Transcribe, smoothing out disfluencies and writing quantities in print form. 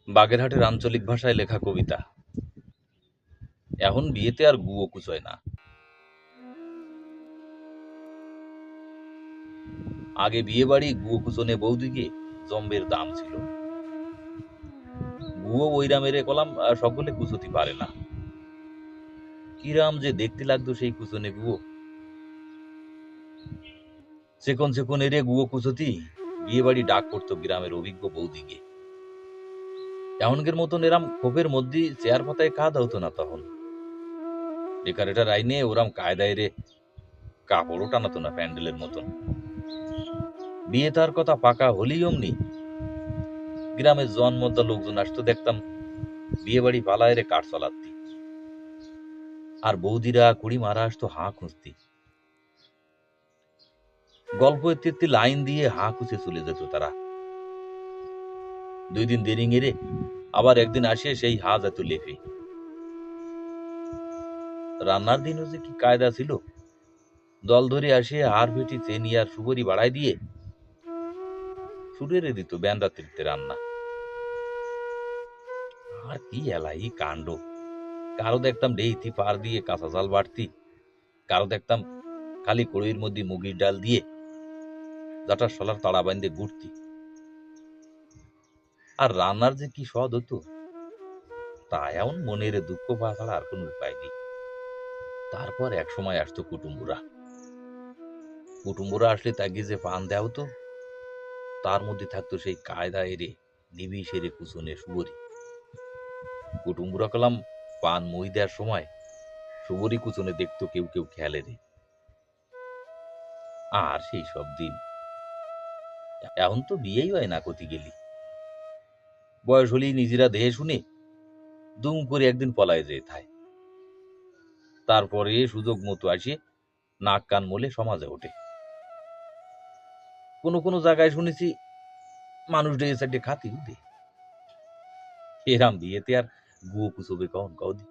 বাগেরহাটের আঞ্চলিক ভাষায় লেখা কবিতা। এখন বিয়েতে আর গুয়ো কুচোয় না। আগে বিয়ে বাড়ি গুয়ো কুচনে বৌদিকে জম্বের দাম ছিল। গুয়ো ওইরা মেরে কলাম সকলে কুচতি পারে না। কিরাম যে দেখতে লাগতো সেই কুচনে গুয়ো। চেকন চেকন এরে গুয়ো কুচতি বিয়ে বাড়ি ডাক পড়তো গ্রামের অভিজ্ঞ বৌদিকে। এমনকের মতন এরাম খোপের মধ্যে চেয়ার পাতায় কাজ হতো না তখন। ডেকারেটার আইনে ওরাম কায়দায় রে কাপড়ও টানাতো না প্যান্ডেলের মতন। বিয়ে তার কথা পাকা হলেই অমনি গ্রামের জন্মদা লোকজন আসতো, দেখতাম বিয়ে বাড়ি পালায় রে কাঠ চলাতি। আর বৌদিরা কুড়ি মারা আসতো হাঁ খুঁজতি। গল্প এত্তি লাইন দিয়ে হাঁ খুঁজে চলে যেত তারা। 2 দিন দেরি গেড়ে আবার একদিন আসে সেই হা যেত লেফে। রান্নার দিনও যে কি কায়দা ছিল। দল ধরে আসে হাড় ভেটি চেনি আর সুবরি বাড়াই দিয়ে সুরেরে দিত ব্যান রাত্রিতে রান্না। আর কি এলাই কাণ্ড। কারো দেখতাম ডেইতি পার দিয়ে কাঁচা জাল বাড়তি, কারো দেখতাম খালি কড়ির মধ্যে মুগির ডাল দিয়ে যাটা শলার তাড়া বান্ধে গুড়তি। আর রান্নার যে কি স্বাদ হতো তা এমন মনের দুঃখ পাওয়া ছাড়া আর কোনো উপায় নেই। তারপর এক সময় আসতো কুটুম্বুরা। কুটুম্বুরা আসলে তাকে যে পান দেওয়া হতো তার মধ্যে থাকতো সেই কায়দা এরে নিবিষ এরে কুচনে সুবরি। কুটুম্বুরা কলাম পান মই দেওয়ার সময় সুবরি কুচনে দেখতো কেউ কেউ খেয়ালে রে। আর সেই সব দিন এখন তো বিয়েই হয় না কতি গেলি। বয়স হলেই নিজেরা দেহে শুনে দুম করে একদিন পলায় যেয়ে থায়। তারপরে সুযোগ মতো আসে নাক কান মলে সমাজে ওঠে। কোনো কোনো জায়গায় শুনেছি মানুষ ডেয়ে সাইডে খাতি উঠে। এরাম বিয়েতে আর গুয়ো কুচবে কখন কদি।